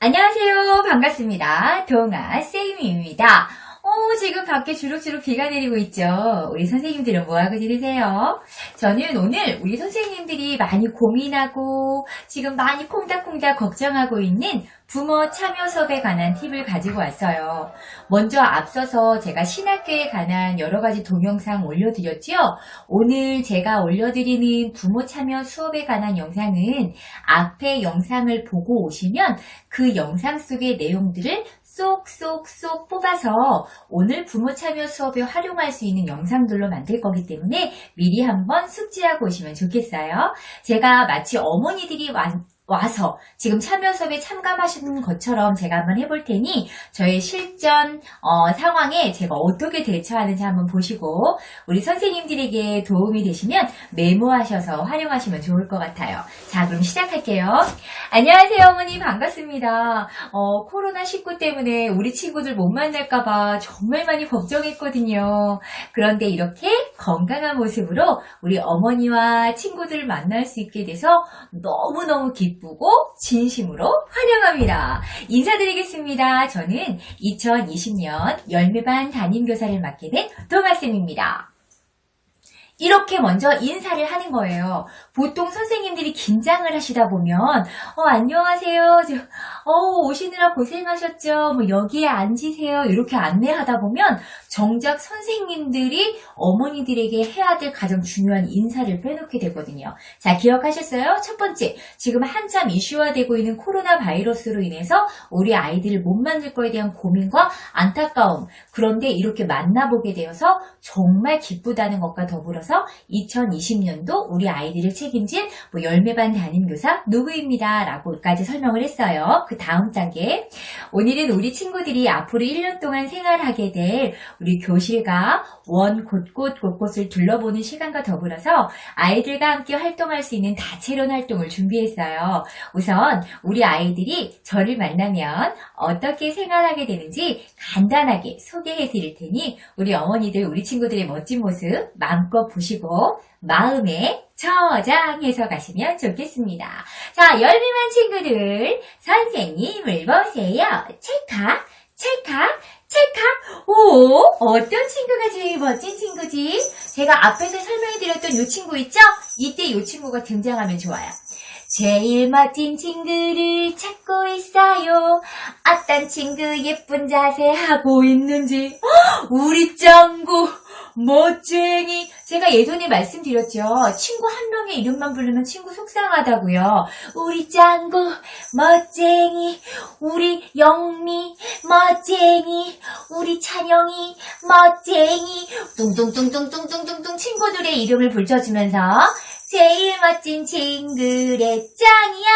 안녕하세요. 반갑습니다. 동아쌤입니다. 지금 밖에 주룩주룩 비가 내리고 있죠. 우리 선생님들은 뭐하고 지내세요? 저는 오늘 우리 선생님들이 많이 고민하고 지금 많이 콩닥콩닥 걱정하고 있는 부모 참여 수업에 관한 팁을 가지고 왔어요. 먼저 앞서서 제가 신학교에 관한 여러 가지 동영상 올려드렸죠. 오늘 제가 올려드리는 부모 참여 수업에 관한 영상은 앞에 영상을 보고 오시면 그 영상 속의 내용들을 쏙쏙쏙 뽑아서 오늘 부모 참여 수업에 활용할 수 있는 영상들로 만들 거기 때문에 미리 한번 숙지하고 오시면 좋겠어요. 제가 마치 어머니들이 와서 지금 참여 수업에 참가하시는 것처럼 제가 한번 해볼 테니 저의 실전 상황에 제가 어떻게 대처하는지 한번 보시고 우리 선생님들에게 도움이 되시면 메모하셔서 활용하시면 좋을 것 같아요. 자, 그럼 시작할게요. 안녕하세요, 어머니. 반갑습니다. 코로나19 때문에 우리 친구들 못 만날까봐 정말 많이 걱정했거든요. 그런데 이렇게 건강한 모습으로 우리 어머니와 친구들을 만날 수 있게 돼서 너무너무 기쁘고 진심으로 환영합니다. 인사드리겠습니다. 저는 2020년 열매반 담임교사를 맡게 된 동아쌤입니다. 이렇게 먼저 인사를 하는 거예요. 보통 선생님들이 긴장을 하시다 보면 안녕하세요. 오시느라 고생하셨죠. 여기에 앉으세요. 이렇게 안내하다 보면 정작 선생님들이 어머니들에게 해야 될 가장 중요한 인사를 빼놓게 되거든요. 자, 기억하셨어요? 첫 번째, 지금 한참 이슈화되고 있는 코로나 바이러스로 인해서 우리 아이들을 못 만날 거에 대한 고민과 안타까움. 그런데 이렇게 만나보게 되어서 정말 기쁘다는 것과 더불어서 2020년도 우리 아이들을 책임질 열매반 담임교사 누구입니다. 라고까지 설명을 했어요. 그 다음 단계, 오늘은 우리 친구들이 앞으로 1년 동안 생활하게 될 우리 교실과 원 곳곳을 둘러보는 시간과 더불어서 아이들과 함께 활동할 수 있는 다채로운 활동을 준비했어요. 우선 우리 아이들이 저를 만나면 어떻게 생활하게 되는지 간단하게 소개해 드릴 테니 우리 어머니들, 우리 친구들의 멋진 모습 마음껏 보시고 마음에 저장해서 가시면 좋겠습니다. 자, 열미만 친구들, 선생님을 보세요. 찰칵, 찰칵, 찰칵. 오, 어떤 친구가 제일 멋진 친구지? 제가 앞에서 설명해드렸던 이 친구 있죠? 이때 이 친구가 등장하면 좋아요. 제일 멋진 친구를 찾고 있어요. 어떤 친구 예쁜 자세 하고 있는지. 우리 짱구 멋쟁이. 제가 예전에 말씀드렸죠. 친구 한 명의 이름만 부르면 친구 속상하다고요. 우리 짱구 멋쟁이, 우리 영미 멋쟁이, 우리 찬영이 멋쟁이. 뚱뚱뚱뚱뚱뚱뚱뚱 친구들의 이름을 불러주면서 제일 멋진 친구의 짱이야.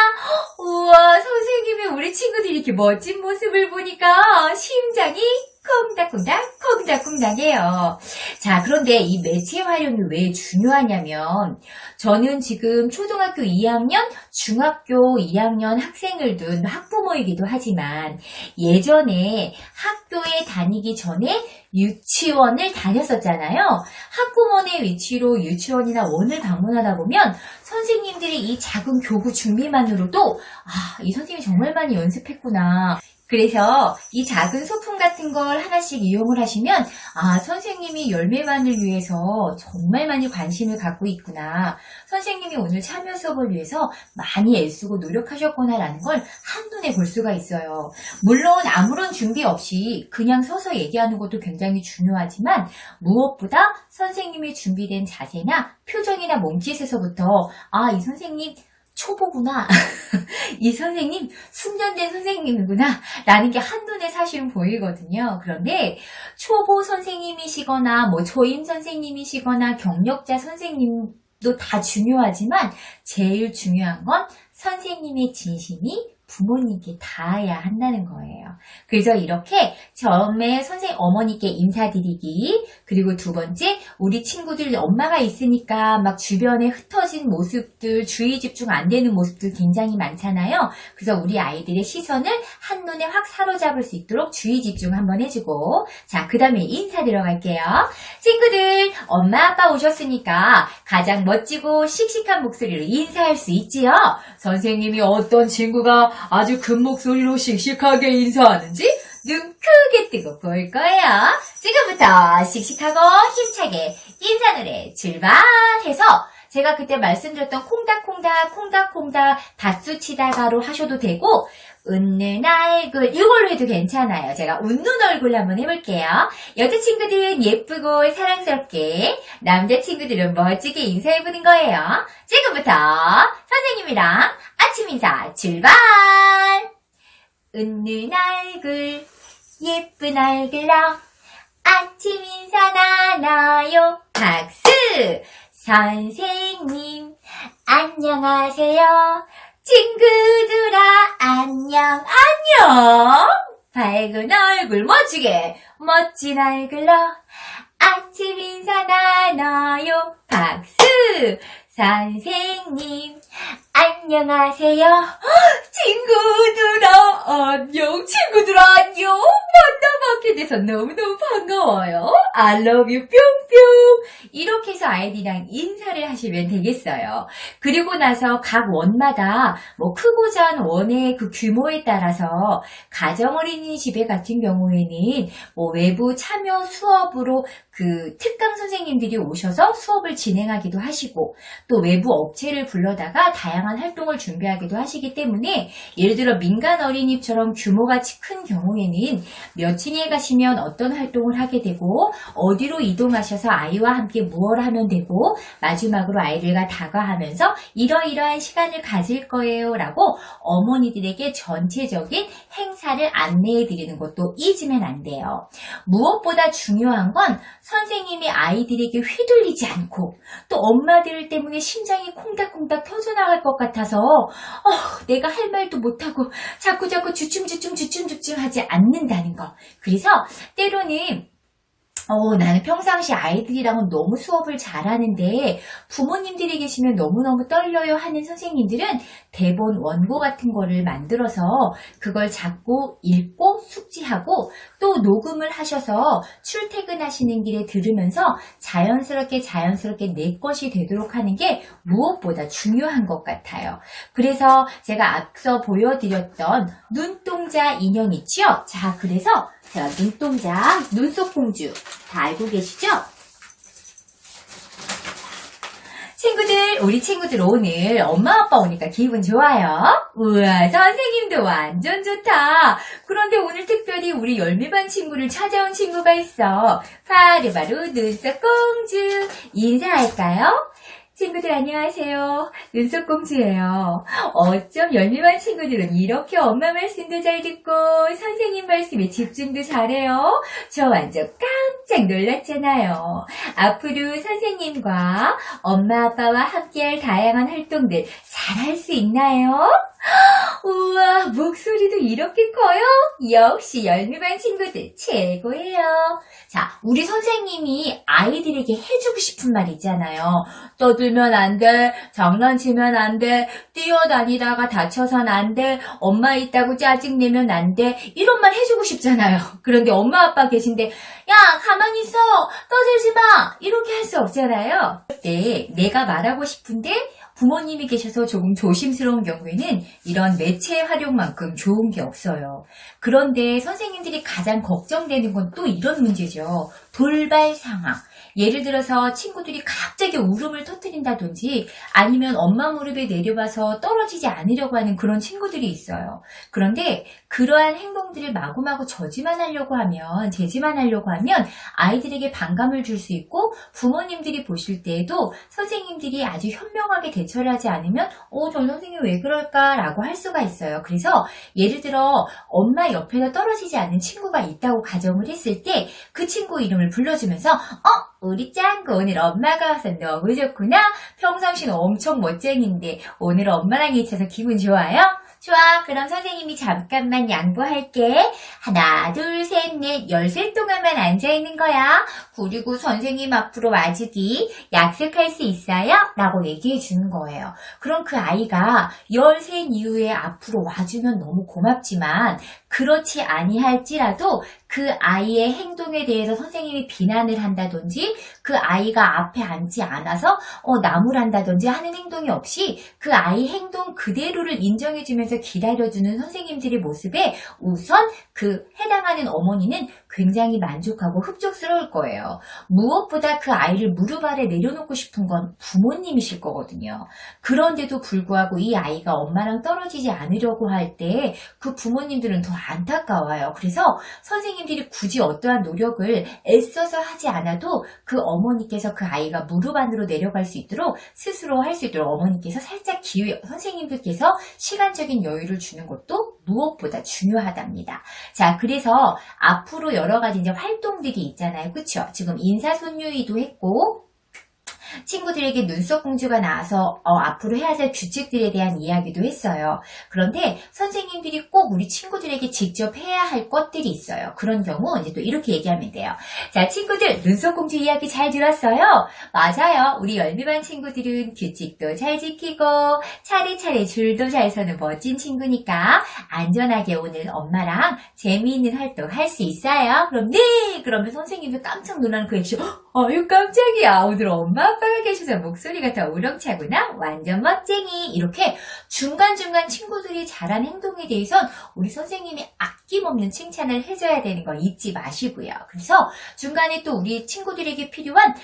우와, 선생님이 우리 친구들이 이렇게 멋진 모습을 보니까 심장이 콩닥콩닥해요. 자, 그런데 이 매체 활용이 왜 중요하냐면 저는 지금 초등학교 2학년, 중학교 2학년 학생을 둔 학부모이기도 하지만 예전에 학교에 다니기 전에 유치원을 다녔었잖아요. 학부모의 위치로 유치원이나 원을 방문하다 보면 선생님들이 이 작은 교구 준비만으로도 이 선생님이 정말 많이 연습했구나. 그래서 이 작은 소품 같은 걸 하나씩 이용을 하시면 선생님이 열매만을 위해서 정말 많이 관심을 갖고 있구나. 선생님이 오늘 참여 수업을 위해서 많이 애쓰고 노력하셨구나라는 걸 한눈에 볼 수가 있어요. 물론 아무런 준비 없이 그냥 서서 얘기하는 것도 굉장히 중요하지만 무엇보다 선생님이 준비된 자세나 표정이나 몸짓에서부터 이 선생님 초보구나. 이 선생님 숙련된 선생님이구나 라는 게 한눈에 사실은 보이거든요. 그런데 초보 선생님이시거나 초임 선생님이시거나 경력자 선생님도 다 중요하지만 제일 중요한 건 선생님의 진심이 부모님께 닿아야 한다는 거예요. 그래서 이렇게 처음에 어머니께 인사드리기, 그리고 두 번째, 우리 친구들 엄마가 있으니까 막 주변에 흩어진 모습들, 주의 집중 안 되는 모습들 굉장히 많잖아요. 그래서 우리 아이들의 시선을 한눈에 확 사로잡을 수 있도록 주의 집중 한번 해주고, 자, 그 다음에 인사 들어갈게요. 친구들, 엄마, 아빠 오셨으니까 가장 멋지고 씩씩한 목소리로 인사할 수 있지요? 선생님이 어떤 친구가 아주 큰 목소리로 씩씩하게 인사하는지 눈 크게 뜨고 볼 거예요. 지금부터 씩씩하고 힘차게 인사 노래 출발해서 제가 그때 말씀드렸던 콩닥콩닥 콩닥콩닥 박수 치다가로 하셔도 되고 웃는 얼굴 이걸로 해도 괜찮아요. 제가 웃는 얼굴 한번 해볼게요. 여자친구들은 예쁘고 사랑스럽게, 남자친구들은 멋지게 인사해보는 거예요. 지금부터 선생님이랑 아침 인사 출발! 웃는 얼굴 예쁜 얼굴로 아침 인사 나눠요. 박수! 선생님 안녕하세요. 친구들아 안녕 안녕. 밝은 얼굴 멋지게 멋진 얼굴로 아침 인사 나눠요. 박수. 선생님 안녕하세요. 친구들아 안녕. 친구들아 안녕. 만나뵙게 돼서 너무너무 반가워요. I love you 뿅뿅. 이렇게 해서 아이들이랑 인사를 하시면 되겠어요. 그리고 나서 각 원마다 뭐 크고 작은 원의 그 규모에 따라서 가정어린이집에 같은 경우에는 뭐 외부 참여 수업으로 그 특강 선생님들이 오셔서 수업을 진행하기도 하시고 또 외부 업체를 불러다가 다양한 활동을 준비하기도 하시기 때문에 예를 들어 민간 어린이집처럼 규모가 큰 경우에는 몇 층에 가시면 어떤 활동을 하게 되고 어디로 이동하셔서 아이와 함께 무엇을 하면 되고 마지막으로 아이들과 다가가면서 이러이러한 시간을 가질 거예요 라고 어머니들에게 전체적인 행사를 안내해 드리는 것도 잊으면 안 돼요. 무엇보다 중요한 건 선생님이 아이들에게 휘둘리지 않고 또 엄마들 때문에 심장이 콩닥콩닥 터져나갈 것 같아서 내가 할 말도 못하고 자꾸 주춤주춤 하지 않는다는 거. 그래서 때로는 나는 평상시 아이들이랑은 너무 수업을 잘하는데 부모님들이 계시면 너무너무 떨려요 하는 선생님들은 대본 원고 같은 거를 만들어서 그걸 잡고 읽고 숙지하고 또 녹음을 하셔서 출퇴근하시는 길에 들으면서 자연스럽게 내 것이 되도록 하는 게 무엇보다 중요한 것 같아요. 그래서 제가 앞서 보여드렸던 눈동자 인형 있죠? 자, 그래서 제가 눈동자, 눈속공주 다 알고 계시죠? 친구들, 우리 친구들 오늘 엄마 아빠 오니까 기분 좋아요? 우와, 선생님도 완전 좋다. 그런데 오늘 특별히 우리 열매반 친구를 찾아온 친구가 있어. 바로 눈속공주. 인사할까요? 친구들 안녕하세요. 눈속공주예요. 어쩜 열매반 친구들은 이렇게 엄마 말씀도 잘 듣고 선생님 말씀에 집중도 잘해요. 저 완전 깜짝 놀랐잖아요. 앞으로 선생님과 엄마 아빠와 함께할 다양한 활동들 잘할 수 있나요? 우와, 목소리도 이렇게 커요? 역시 열매반 친구들 최고예요. 자, 우리 선생님이 아이들에게 해주고 싶은 말 있잖아요. 떠들면 안 돼, 장난치면 안 돼, 뛰어다니다가 다쳐선 안 돼, 엄마 있다고 짜증내면 안 돼, 이런 말 해주고 싶잖아요. 그런데 엄마 아빠 계신데 야, 가만히 있어, 떠들지 마, 이렇게 할 수 없잖아요. 그때 내가 말하고 싶은데 부모님이 계셔서 조금 조심스러운 경우에는 이런 매체 활용만큼 좋은 게 없어요. 그런데 선생님들이 가장 걱정되는 건 또 이런 문제죠. 돌발 상황. 예를 들어서 친구들이 갑자기 울음을 터뜨린다든지 아니면 엄마 무릎에 내려봐서 떨어지지 않으려고 하는 그런 친구들이 있어요. 그런데 그러한 행동들을 마구마구 제지만 하려고 하면 아이들에게 반감을 줄 수 있고 부모님들이 보실 때에도 선생님들이 아주 현명하게 대처를 하지 않으면 저 선생님 왜 그럴까라고 할 수가 있어요. 그래서 예를 들어 엄마 옆에서 떨어지지 않는 친구가 있다고 가정을 했을 때 그 친구 이름을 불러주면서 우리 짱구 오늘 엄마가 와서 너무 좋구나. 평상시는 엄청 멋쟁인데 오늘 엄마랑 있어서 기분 좋아요? 좋아, 그럼 선생님이 잠깐만 양보할게. 하나, 둘, 셋, 넷, 13 동안만 앉아있는 거야. 그리고 선생님 앞으로 와주기 약속할 수 있어요? 라고 얘기해 주는 거예요. 그럼 그 아이가 13 이후에 앞으로 와주면 너무 고맙지만 그렇지 아니할지라도 그 아이의 행동에 대해서 선생님이 비난을 한다든지 그 아이가 앞에 앉지 않아서 나무란다든지 하는 행동이 없이 그 아이 행동 그대로를 인정해주면서 기다려주는 선생님들의 모습에 우선 그 해당하는 어머니는 굉장히 만족하고 흡족스러울 거예요. 무엇보다 그 아이를 무릎 아래 내려놓고 싶은 건 부모님이실 거거든요. 그런데도 불구하고 이 아이가 엄마랑 떨어지지 않으려고 할 때 그 부모님들은 더 안타까워요. 그래서 선생님들이 굳이 어떠한 노력을 애써서 하지 않아도 그 어머니께서 그 아이가 무릎 안으로 내려갈 수 있도록 스스로 할 수 있도록 어머니께서 살짝 선생님들께서 시간적인 여유를 주는 것도 무엇보다 중요하답니다. 자, 그래서 앞으로 여러 가지 이제 활동들이 있잖아요. 그쵸? 지금 인사손유이도 했고, 친구들에게 눈썹 공주가 나와서 앞으로 해야 될 규칙들에 대한 이야기도 했어요. 그런데 선생님들이 꼭 우리 친구들에게 직접 해야 할 것들이 있어요. 그런 경우 이제 또 이렇게 얘기하면 돼요. 자, 친구들 눈썹 공주 이야기 잘 들었어요? 맞아요. 우리 열미반 친구들은 규칙도 잘 지키고 차례차례 줄도 잘 서는 멋진 친구니까 안전하게 오늘 엄마랑 재미있는 활동 할 수 있어요. 그럼 네! 그러면 선생님도 깜짝 놀라는 그 액션 아유 깜짝이야. 오늘 엄마 아빠가 계셔서 목소리가 더 우렁차구나. 완전 멋쟁이. 이렇게 중간중간 친구들이 잘한 행동에 대해선 우리 선생님이 아낌없는 칭찬을 해줘야 되는 거 잊지 마시고요. 그래서 중간에 또 우리 친구들에게 필요한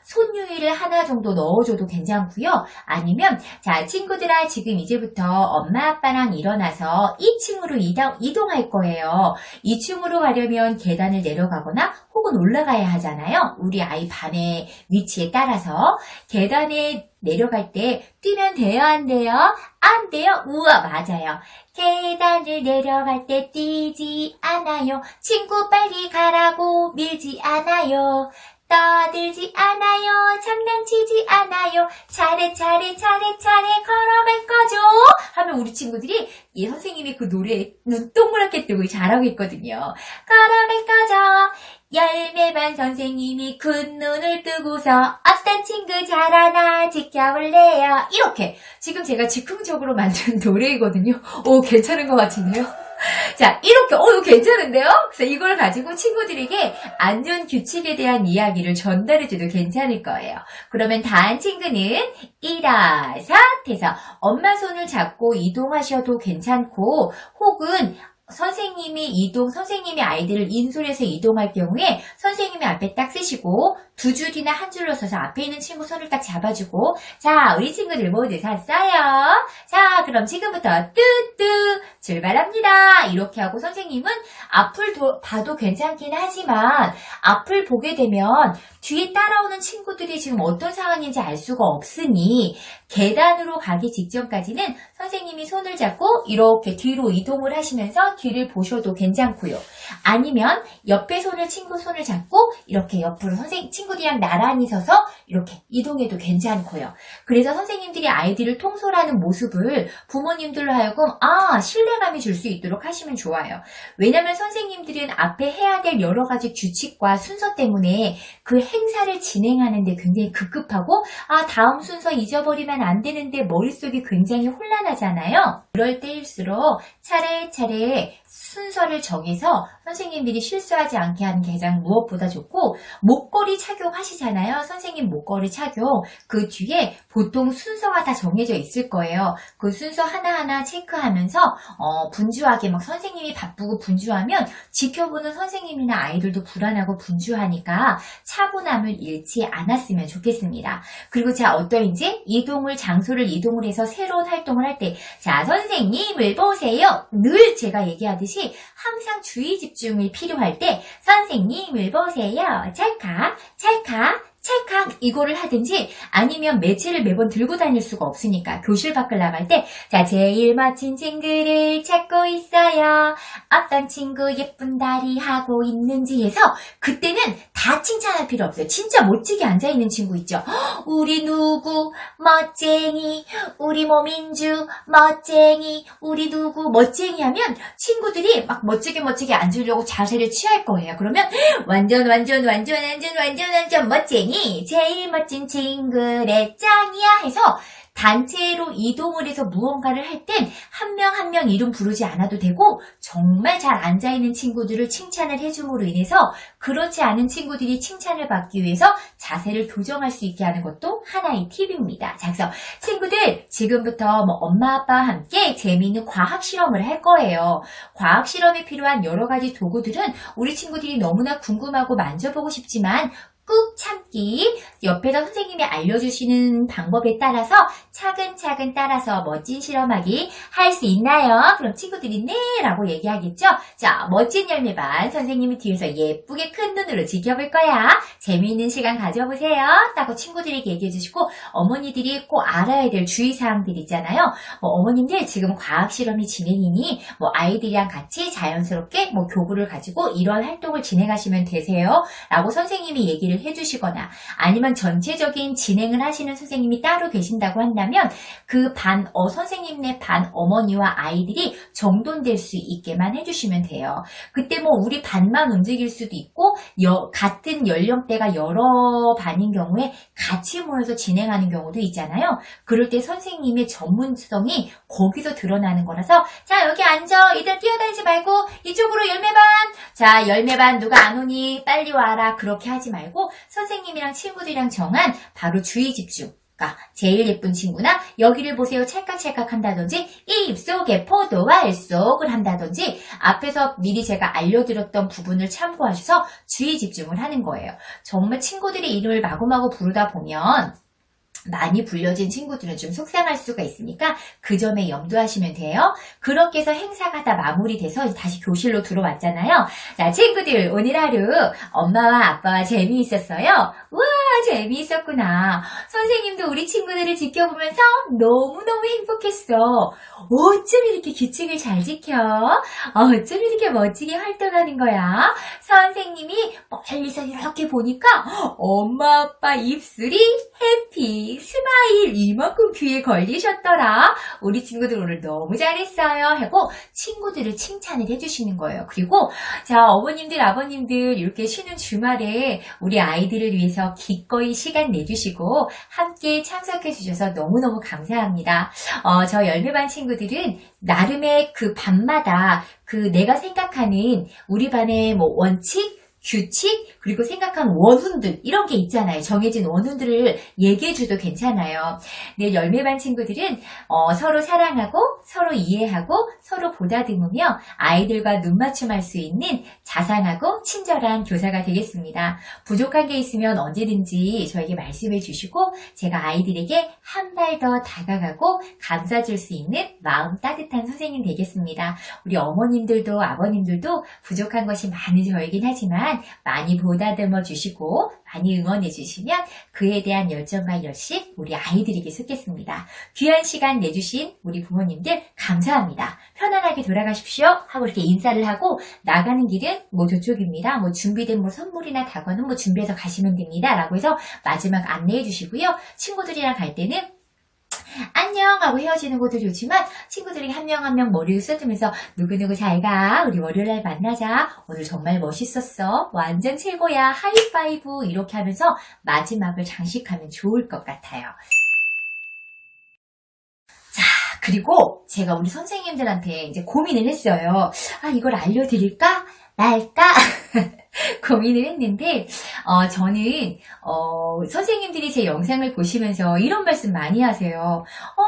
손유이를 하나 정도 넣어줘도 괜찮고요. 아니면 자 친구들아 지금 이제부터 엄마 아빠랑 일어나서 2층으로 이동할 거예요. 2층으로 가려면 계단을 내려가거나 혹은 올라가야 하잖아요. 우리 아이 반의 위치에 따라서 계단에 내려갈 때 뛰면 돼요? 안 돼요? 안 돼요? 우와 맞아요. 계단을 내려갈 때 뛰지 않아요. 친구 빨리 가라고 밀지 않아요. 떠들지 않아요. 장난치지 않아요. 차례차례 걸어갈 거죠. 하면 우리 친구들이 이 선생님이 그 노래에 눈 동그랗게 뜨고 잘하고 있거든요. 걸어갈 거죠. 열매반 선생님이 큰 눈을 뜨고서 어떤 친구 잘하나 지켜볼래요. 이렇게 지금 제가 즉흥적으로 만든 노래이거든요. 오 괜찮은 것 같은데요. 자 이렇게 이거 괜찮은데요? 그래서 이걸 가지고 친구들에게 안전 규칙에 대한 이야기를 전달해줘도 괜찮을 거예요. 그러면 다한 친구는 일어서해서 엄마 손을 잡고 이동하셔도 괜찮고 혹은 선생님이 아이들을 인솔해서 이동할 경우에 선생님이 앞에 딱 쓰시고 두 줄이나 한 줄로 서서 앞에 있는 친구 손을 딱 잡아주고 자 우리 친구들 모두 섰어요. 자 그럼 지금부터 뚜뚜 출발합니다. 이렇게 하고 선생님은 앞을 봐도 괜찮긴 하지만 앞을 보게 되면 뒤에 따라오는 친구들이 지금 어떤 상황인지 알 수가 없으니 계단으로 가기 직전까지는 선생님이 손을 잡고 이렇게 뒤로 이동을 하시면서 뒤를 보셔도 괜찮고요. 아니면 옆에 친구 손을 잡고 이렇게 옆으로 친구들이랑 나란히 서서 이렇게 이동해도 괜찮고요. 그래서 선생님들이 아이들을 통솔하는 모습을 부모님들로 하여금 신뢰감이 줄 수 있도록 하시면 좋아요. 왜냐하면 선생님들은 앞에 해야 될 여러 가지 규칙과 순서 때문에 그 행사를 진행하는데 굉장히 급급하고 다음 순서 잊어버리면 안 되는데 머릿속이 굉장히 혼란하잖아요. 그럴 때일수록 차례차례 순서를 정해서 선생님들이 실수하지 않게 하는 게 가장 무엇보다 좋고 목걸이 착용하시잖아요. 선생님 목걸이 착용 그 뒤에 보통 순서가 다 정해져 있을 거예요. 그 순서 하나하나 체크하면서 분주하게 막 선생님이 바쁘고 분주하면 지켜보는 선생님이나 아이들도 불안하고 분주하니까 차분함을 잃지 않았으면 좋겠습니다. 그리고 자 어떠인지 장소를 이동을 해서 새로운 활동을 할 때 자 선생님을 보세요. 늘 제가 얘기하듯이 항상 주의 집중이 필요할 때 선생님을 보세요. 찰칵 찰칵 이거를 하든지 아니면 매체를 매번 들고 다닐 수가 없으니까 교실 밖을 나갈 때 자, 제일 멋진 친구를 찾고 있어요. 어떤 친구 예쁜 다리 하고 있는지 해서 그때는 다 칭찬할 필요 없어요. 진짜 멋지게 앉아있는 친구 있죠. 우리 누구 멋쟁이, 우리 모민주 멋쟁이, 우리 누구 멋쟁이 하면 친구들이 막 멋지게 앉으려고 자세를 취할 거예요. 그러면 완전 멋쟁이, 제일 멋진 친구래 짱이야 해서 단체로 이동을 해서 무언가를 할 땐 한 명 한 명 이름 부르지 않아도 되고 정말 잘 앉아있는 친구들을 칭찬을 해줌으로 인해서 그렇지 않은 친구들이 칭찬을 받기 위해서 자세를 교정할 수 있게 하는 것도 하나의 팁입니다. 자, 그래서 친구들 지금부터 엄마 아빠와 함께 재미있는 과학 실험을 할 거예요. 과학 실험에 필요한 여러 가지 도구들은 우리 친구들이 너무나 궁금하고 만져보고 싶지만 꾹 참기, 옆에서 선생님이 알려주시는 방법에 따라서 차근차근 따라서 멋진 실험하기 할 수 있나요? 그럼 친구들이 네 라고 얘기하겠죠? 자, 멋진 열매반 선생님이 뒤에서 예쁘게 큰 눈으로 지켜볼 거야. 재미있는 시간 가져보세요. 라고 친구들에게 얘기해주시고 어머니들이 꼭 알아야 될 주의사항들 있잖아요. 어머님들 지금 과학 실험이 진행이니 아이들이랑 같이 자연스럽게 교구를 가지고 이런 활동을 진행하시면 되세요. 라고 선생님이 얘기를 해주시거나 아니면 전체적인 진행을 하시는 선생님이 따로 계신다고 한다면 그 선생님네 반 어머니와 아이들이 정돈될 수 있게만 해주시면 돼요. 그때 우리 반만 움직일 수도 있고 같은 연령대가 여러 반인 경우에 같이 모여서 진행하는 경우도 있잖아요. 그럴 때 선생님의 전문성이 거기서 드러나는 거라서 자, 여기 앉아. 이들 뛰어다니지 말고 이쪽으로 열매반. 자, 열매반 누가 안 오니 빨리 와라. 그렇게 하지 말고 선생님이랑 친구들이랑 정한 바로 주의 집중. 제일 예쁜 친구나 여기를 보세요 찰칵찰칵 한다든지 입속에 포도와 알속을 한다든지 앞에서 미리 제가 알려드렸던 부분을 참고하셔서 주의 집중을 하는 거예요. 정말 친구들이 이름을 마구마구 부르다 보면 많이 불려진 친구들은 좀 속상할 수가 있으니까 그 점에 염두하시면 돼요. 그렇게 해서 행사가 다 마무리돼서 다시 교실로 들어왔잖아요. 자, 친구들 오늘 하루 엄마와 아빠와 재미있었어요? 우와, 재미있었구나. 선생님도 우리 친구들을 지켜보면서 너무너무 행복했어. 어쩜 이렇게 규칙을 잘 지켜? 어쩜 이렇게 멋지게 활동하는 거야? 선생님이 멀리서 이렇게 보니까 엄마 아빠 입술이 해피 스마일 이만큼 귀에 걸리셨더라. 우리 친구들 오늘 너무 잘했어요 하고 친구들을 칭찬을 해주시는 거예요. 그리고 자, 어머님들 아버님들 이렇게 쉬는 주말에 우리 아이들을 위해서 기꺼이 시간 내주시고 함께 참석해 주셔서 너무너무 감사합니다. 저 열매반 친구들은 나름의 그 반마다 내가 생각하는 우리 반의 원칙, 규칙, 그리고 생각한 원훈들 이런 게 있잖아요. 정해진 원훈들을 얘기해줘도 괜찮아요. 내 열매반 친구들은 서로 사랑하고 서로 이해하고 서로 보다듬으며 아이들과 눈맞춤할 수 있는 자상하고 친절한 교사가 되겠습니다. 부족한 게 있으면 언제든지 저에게 말씀해 주시고 제가 아이들에게 한 발 더 다가가고 감싸줄 수 있는 마음 따뜻한 선생님 되겠습니다. 우리 어머님들도 아버님들도 부족한 것이 많은 저이긴 하지만 많이 보다듬어 주시고 많이 응원해 주시면 그에 대한 열정과 열심 우리 아이들에게 쏟겠습니다. 귀한 시간 내주신 우리 부모님들 감사합니다. 편안하게 돌아가십시오 하고 이렇게 인사를 하고 나가는 길은 저쪽입니다. 준비된 선물이나 다과는 준비해서 가시면 됩니다. 라고 해서 마지막 안내해 주시고요. 친구들이랑 갈 때는 안녕 하고 헤어지는 것도 좋지만 친구들이 한 명 한 명 머리를 쓰다면서 누구누구 잘가 우리 월요일날 만나자 오늘 정말 멋있었어 완전 최고야 하이파이브 이렇게 하면서 마지막을 장식하면 좋을 것 같아요. 자, 그리고 제가 우리 선생님들한테 이제 고민을 했어요. 이걸 알려드릴까 말까 고민을 했는데 저는 선생님들이 제 영상을 보시면서 이런 말씀 많이 하세요.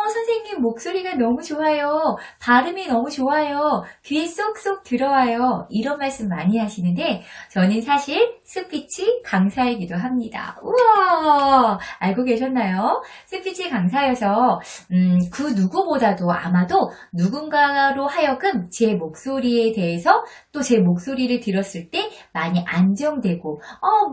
선생님 목소리가 너무 좋아요. 발음이 너무 좋아요. 귀에 쏙쏙 들어와요. 이런 말씀 많이 하시는데 저는 사실 스피치 강사이기도 합니다. 우와, 알고 계셨나요? 스피치 강사여서 그 누구보다도 아마도 누군가로 하여금 제 목소리에 대해서 또 제 목소리를 들었을 때 많이 안정되고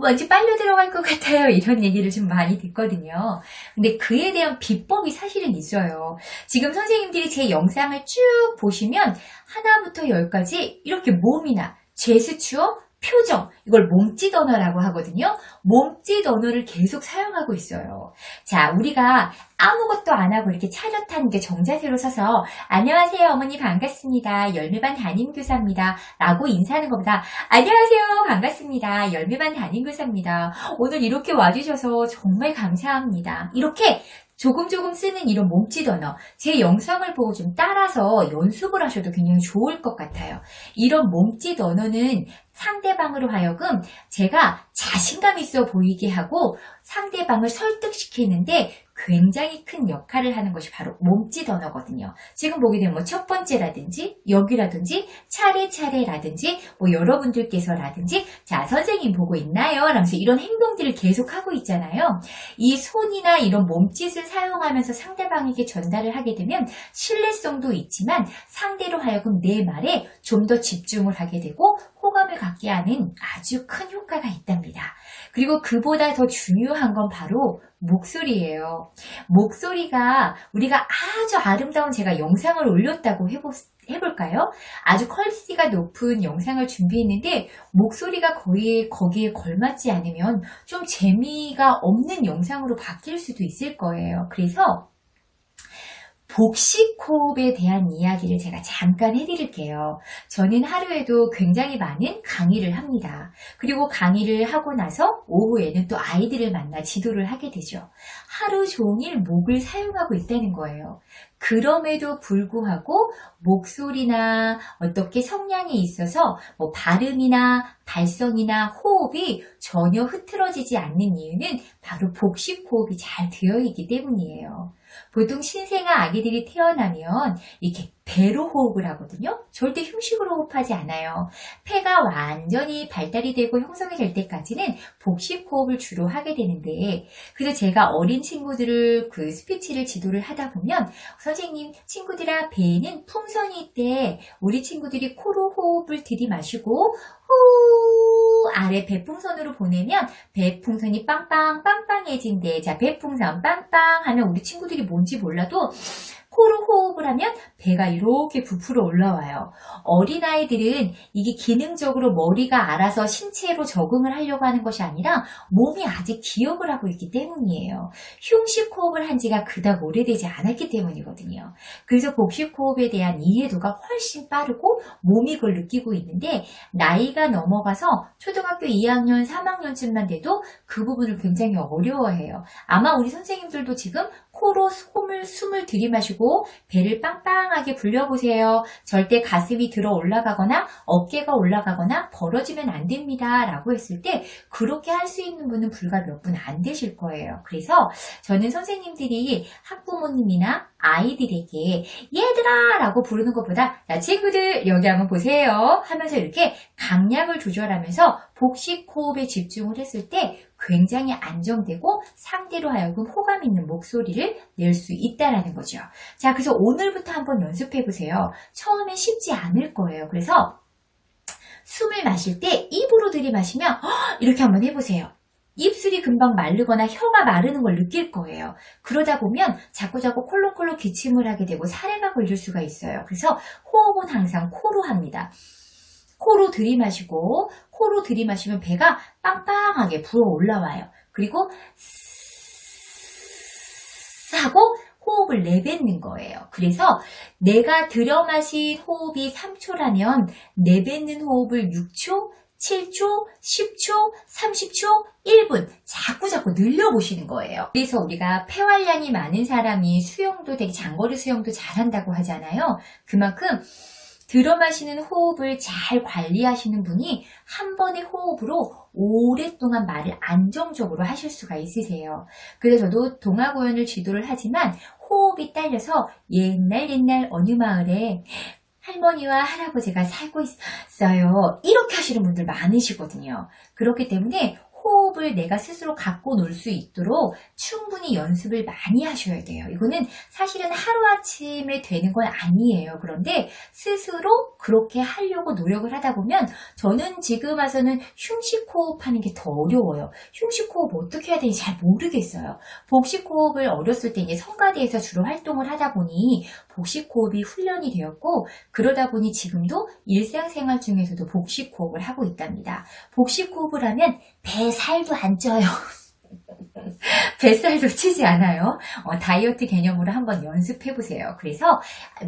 뭔지 빨려 들어갈 것 같아요. 이런 얘기를 좀 많이 듣거든요. 근데 그에 대한 비법이 사실은 있어요. 지금 선생님들이 제 영상을 쭉 보시면 하나부터 열까지 이렇게 몸이나 제스처, 표정, 이걸 몸짓 언어라고 하거든요. 몸짓 언어를 계속 사용하고 있어요. 자, 우리가 아무것도 안 하고 이렇게 차렷 하는 게 정자세로 서서 안녕하세요 어머니 반갑습니다. 열매반 담임교사입니다. 라고 인사하는 것보다 안녕하세요 반갑습니다. 열매반 담임교사입니다. 오늘 이렇게 와주셔서 정말 감사합니다. 이렇게 조금 쓰는 이런 몸짓 언어, 제 영상을 보고 좀 따라서 연습을 하셔도 굉장히 좋을 것 같아요. 이런 몸짓 언어는 상대방으로 하여금 제가 자신감 있어 보이게 하고 상대방을 설득시키는데 굉장히 큰 역할을 하는 것이 바로 몸짓 언어거든요. 지금 보게 되면 첫 번째라든지 여기라든지 차례차례라든지 여러분들께서라든지 자 선생님 보고 있나요? 라면서 이런 행동들을 계속 하고 있잖아요. 이 손이나 이런 몸짓을 사용하면서 상대방에게 전달을 하게 되면 신뢰성도 있지만 상대로 하여금 내 말에 좀 더 집중을 하게 되고 호감을 갖게 하는 아주 큰 효과가 있답니다. 그리고 그보다 더 중요한 건 바로 목소리예요. 목소리가 우리가 아주 아름다운 제가 영상을 올렸다고 해볼까요? 아주 퀄리티가 높은 영상을 준비했는데 목소리가 거의 거기에 걸맞지 않으면 좀 재미가 없는 영상으로 바뀔 수도 있을 거예요. 그래서 복식 호흡에 대한 이야기를 제가 잠깐 해드릴게요. 저는 하루에도 굉장히 많은 강의를 합니다. 그리고 강의를 하고 나서 오후에는 또 아이들을 만나 지도를 하게 되죠. 하루 종일 목을 사용하고 있다는 거예요. 그럼에도 불구하고 목소리나 어떻게 성량이 있어서 발음이나 발성이나 호흡이 전혀 흐트러지지 않는 이유는 바로 복식 호흡이 잘 되어 있기 때문이에요. 보통 신생아 아기들이 태어나면 이렇게 배로 호흡을 하거든요. 절대 흉식으로 호흡하지 않아요. 폐가 완전히 발달이 되고 형성이 될 때까지는 복식 호흡을 주로 하게 되는데 그래서 제가 어린 친구들을 그 스피치를 지도를 하다 보면 선생님 친구들아 배에는 풍선이 있대. 우리 친구들이 코로 호흡을 들이마시고 후 아래 배풍선으로 보내면 배풍선이 빵빵해진대. 자 배풍선 빵빵 하면 우리 친구들이 뭔지 몰라도 코로 호흡을 하면 배가 이렇게 부풀어 올라와요. 어린아이들은 이게 기능적으로 머리가 알아서 신체로 적응을 하려고 하는 것이 아니라 몸이 아직 기억을 하고 있기 때문이에요. 흉식 호흡을 한 지가 그닥 오래되지 않았기 때문이거든요. 그래서 복식 호흡에 대한 이해도가 훨씬 빠르고 몸이 그걸 느끼고 있는데 나이가 넘어가서 초등학교 2학년, 3학년쯤만 돼도 그 부분을 굉장히 어려워해요. 아마 우리 선생님들도 지금 코로 숨을 들이마시고 배를 빵빵하게 불려보세요. 절대 가슴이 들어 올라가거나 어깨가 올라가거나 벌어지면 안 됩니다. 라고 했을 때 그렇게 할 수 있는 분은 불과 몇 분 안 되실 거예요. 그래서 저는 선생님들이 학부모님이나 아이들에게 얘들아 라고 부르는 것보다 야 친구들 여기 한번 보세요 하면서 이렇게 강약을 조절하면서 복식 호흡에 집중을 했을 때 굉장히 안정되고 상대로 하여금 호감 있는 목소리를 낼 수 있다는 거죠. 자, 그래서 오늘부터 한번 연습해 보세요. 처음엔 쉽지 않을 거예요. 그래서 숨을 마실 때 입으로 들이마시면 이렇게 한번 해보세요. 입술이 금방 마르거나 혀가 마르는 걸 느낄 거예요. 그러다 보면 자꾸자꾸 콜록콜록 기침을 하게 되고 사례가 걸릴 수가 있어요. 그래서 호흡은 항상 코로 합니다. 코로 들이마시고 코로 들이마시면 배가 빵빵하게 부어 올라와요. 그리고 하고 호흡을 내뱉는 거예요. 그래서 내가 들여마신 호흡이 3초라면 내뱉는 호흡을 6초, 7초, 10초, 30초, 1분 자꾸 늘려보시는 거예요. 그래서 우리가 폐활량이 많은 사람이 수영도 되게 장거리 수영도 잘한다고 하잖아요. 그만큼 들어마시는 호흡을 잘 관리하시는 분이 한 번의 호흡으로 오랫동안 말을 안정적으로 하실 수가 있으세요. 그래서 저도 동화공연을 지도를 하지만 호흡이 딸려서 옛날 어느 마을에 할머니와 할아버지가 살고 있어요. 이렇게 하시는 분들 많으시거든요. 그렇기 때문에 호흡을 내가 스스로 갖고 놀 수 있도록 충분히 연습을 많이 하셔야 돼요. 이거는 사실은 하루아침에 되는 건 아니에요. 그런데 스스로 그렇게 하려고 노력을 하다 보면 저는 지금 와서는 흉식 호흡하는 게 더 어려워요. 흉식 호흡 어떻게 해야 되는지 잘 모르겠어요. 복식 호흡을 어렸을 때 이제 성가대에서 주로 활동을 하다 보니 복식 호흡이 훈련이 되었고 그러다 보니 지금도 일상생활 중에서도 복식 호흡을 하고 있답니다. 복식 호흡을 하면 배 살도 안 쪄요. 뱃살도 치지 않아요. 다이어트 개념으로 한번 연습해보세요. 그래서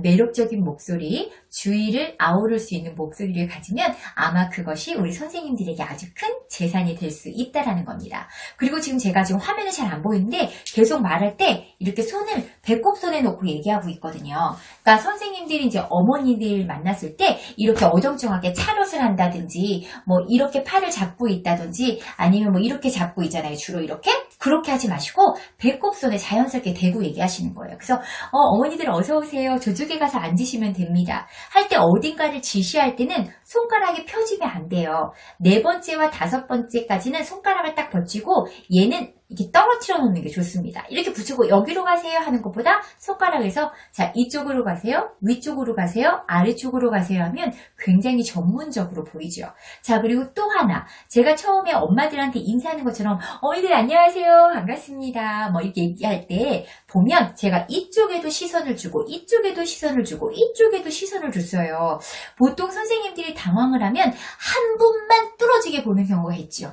매력적인 목소리, 주의를 아우를 수 있는 목소리를 가지면 아마 그것이 우리 선생님들에게 아주 큰 재산이 될 수 있다라는 겁니다. 그리고 지금 제가 지금 화면에 잘 안 보이는데 계속 말할 때 이렇게 손을 배꼽손에 놓고 얘기하고 있거든요. 그러니까 선생님들이 이제 어머니들 만났을 때 이렇게 어정쩡하게 차렷을 한다든지 뭐 이렇게 팔을 잡고 있다든지 아니면 뭐 이렇게 잡고 있잖아요. 주로 이렇게. 그렇게 하지 마시고 배꼽손에 자연스럽게 대고 얘기하시는 거예요. 그래서 어머니들 어서 오세요. 저쪽에 가서 앉으시면 됩니다. 할 때 어딘가를 지시할 때는 손가락이 펴지면 안 돼요. 4번째와 5번째까지는 손가락을 딱 붙이고 얘는 이렇게 떨어뜨려 놓는 게 좋습니다. 이렇게 붙이고 여기로 가세요 하는 것보다 손가락에서 자 이쪽으로 가세요, 위쪽으로 가세요, 아래쪽으로 가세요 하면 굉장히 전문적으로 보이죠. 자 그리고 또 하나 제가 처음에 엄마들한테 인사하는 것처럼 어머니들 안녕하세요 반갑습니다 뭐 이렇게 얘기할 때 보면 제가 이쪽에도 시선을 주고 이쪽에도 시선을 주고 이쪽에도 시선을 줬어요. 보통 선생님들이 당황을 하면 한 분만 뚫어지게 보는 경우가 있죠.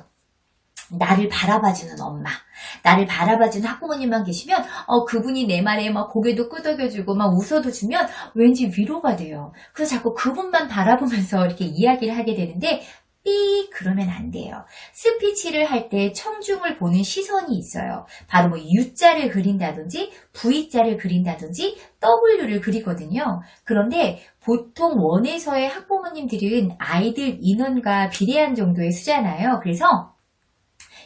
나를 바라봐주는 엄마, 나를 바라봐주는 학부모님만 계시면 그분이 내 말에 막 고개도 끄덕여주고 막 웃어도 주면 왠지 위로가 돼요. 그래서 자꾸 그분만 바라보면서 이렇게 이야기를 하게 되는데 그러면 안 돼요. 스피치를 할 때 청중을 보는 시선이 있어요. 바로 뭐 U자를 그린다든지 V자를 그린다든지 W를 그리거든요. 그런데 보통 원에서의 학부모님들은 아이들 인원과 비례한 정도의 수잖아요. 그래서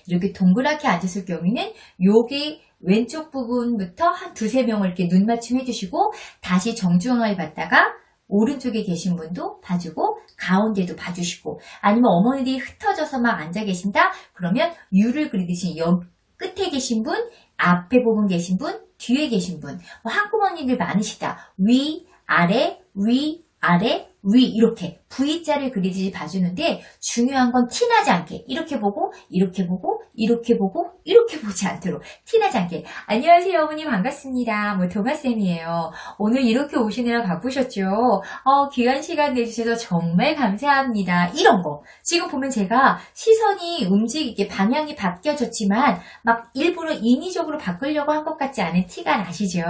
이렇게 동그랗게 앉았을 경우에는 여기 왼쪽 부분부터 한 2~3명을 이렇게 눈 맞춤 해주시고 다시 정중앙을 봤다가 오른쪽에 계신 분도 봐주고 가운데도 봐주시고 아니면 어머니들이 흩어져서 막 앉아 계신다? 그러면 U를 그리듯이 옆 끝에 계신 분, 앞에 부분 계신 분, 뒤에 계신 분 학부모님들 많으시다. 위, 아래, 위, 아래, 위 이렇게 V자를 그리듯이 봐주는데 중요한 건 티나지 않게 이렇게 보고 이렇게 보고 이렇게 보고 이렇게 보지 않도록 티나지 않게 안녕하세요 어머니 반갑습니다. 뭐 동아쌤이에요. 오늘 이렇게 오시느라 바쁘셨죠? 귀한 시간 내주셔서 정말 감사합니다. 이런 거 지금 보면 제가 시선이 움직이게 방향이 바뀌어졌지만 막 일부러 인위적으로 바꾸려고 한 것 같지 않은 티가 나시죠?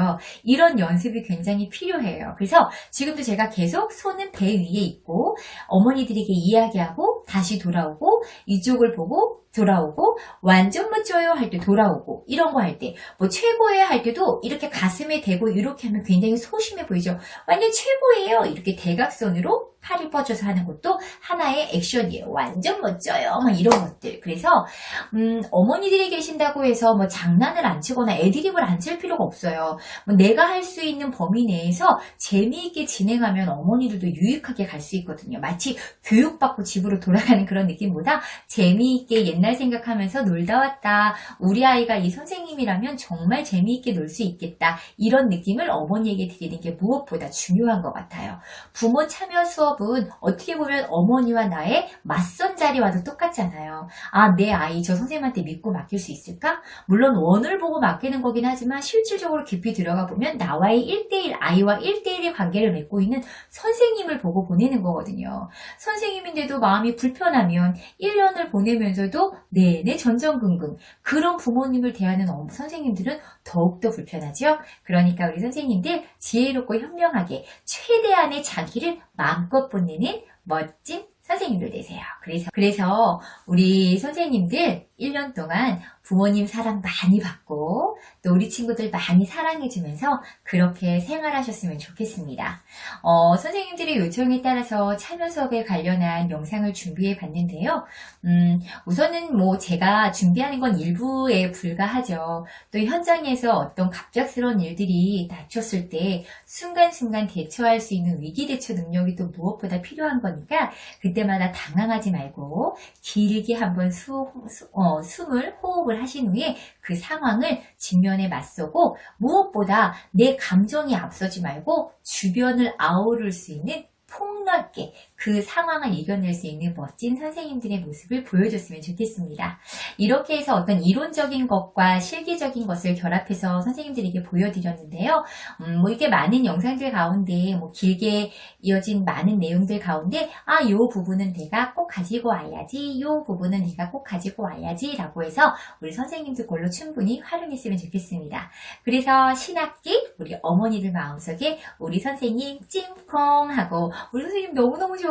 이런 연습이 굉장히 필요해요. 그래서 지금도 제가 계속 손은 배 위에 있고 어머니들에게 이야기하고 다시 돌아오고 이쪽을 보고 돌아오고 완전 멋져요 할 때 돌아오고 이런 거 할 때 뭐 최고예요 할 때도 이렇게 가슴에 대고 이렇게 하면 굉장히 소심해 보이죠. 완전 최고예요 이렇게 대각선으로 팔을 뻗쳐서 하는 것도 하나의 액션이에요. 완전 멋져요 막 이런 것들. 그래서 어머니들이 계신다고 해서 뭐 장난을 안 치거나 애드립을 안 칠 필요가 없어요. 뭐 내가 할 수 있는 범위 내에서 재미있게 진행하면 어머니들도 유익하게 갈 수 있거든요. 마치 교육받고 집으로 돌아가는 그런 느낌보다 재미있게 옛날 생각하면서 놀다 왔다. 우리 아이가 이 선생님이라면 정말 재미있게 놀 수 있겠다. 이런 느낌을 어머니에게 드리는 게 무엇보다 중요한 것 같아요. 부모 참여 수업은 어떻게 보면 어머니와 나의 맞선 자리와도 똑같잖아요. 내 아이 저 선생님한테 믿고 맡길 수 있을까? 물론 원을 보고 맡기는 거긴 하지만 실질적으로 깊이 들어가 보면 나와의 1대1 아이와 1대1의 관계를 맺고 있는 선생님을 보고 보내는 거거든요. 선생님인데도 마음이 불편하면 1년을 보내면서도 내내 전전긍긍 그런 부모님을 대하는 선생님들은 더욱더 불편하죠. 그러니까 우리 선생님들 지혜롭고 현명하게 최대한의 자기를 마음껏 뽐내는 멋진 선생님들 되세요. 그래서 우리 선생님들 1년 동안 부모님 사랑 많이 받고 또 우리 친구들 많이 사랑해주면서 그렇게 생활하셨으면 좋겠습니다. 선생님들의 요청에 따라서 참여 수업에 관련한 영상을 준비해 봤는데요. 우선은 뭐 제가 준비하는 건 일부에 불과하죠. 또 현장에서 어떤 갑작스러운 일들이 닥쳤을 때 순간순간 대처할 수 있는 위기 대처 능력이 또 무엇보다 필요한 거니까 그때마다 당황하지 말고 길게 한번 숨을 호흡을 하신 후에 그 상황을 직면에 맞서고 무엇보다 내 감정이 앞서지 말고 주변을 아우를 수 있는 폭넓게 그 상황을 이겨낼 수 있는 멋진 선생님들의 모습을 보여줬으면 좋겠습니다. 이렇게 해서 어떤 이론적인 것과 실기적인 것을 결합해서 선생님들에게 보여드렸는데요. 뭐 이렇게 많은 영상들 가운데 뭐 길게 이어진 많은 내용들 가운데 요 부분은 내가 꼭 가지고 와야지, 요 부분은 내가 꼭 가지고 와야지 라고 해서 우리 선생님들 걸로 충분히 활용했으면 좋겠습니다. 그래서 신학기 우리 어머니들 마음속에 우리 선생님 찜콩 하고 우리 선생님 너무너무 좋아.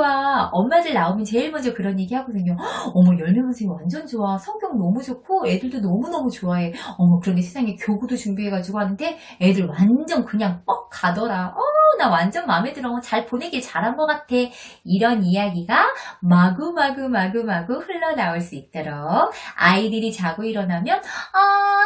엄마들 나오면 제일 먼저 그런 얘기 하거든요. 어머 열매 선생님 완전 좋아. 성격 너무 좋고 애들도 너무너무 좋아해. 어머 그런데 세상에 교구도 준비해가지고 하는데 애들 완전 그냥 뻑 가더라. 나 완전 마음에 들어. 잘 보내길 잘한 것 같아. 이런 이야기가 마구마구 흘러나올 수 있도록 아이들이 자고 일어나면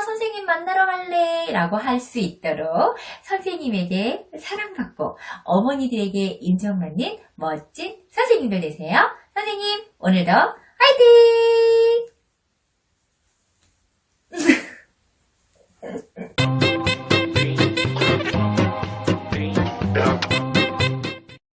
선생님 만나러 갈래 라고 할 수 있도록 선생님에게 사랑받고 어머니들에게 인정받는 멋진 선생님들 되세요. 선생님 오늘도 화이팅!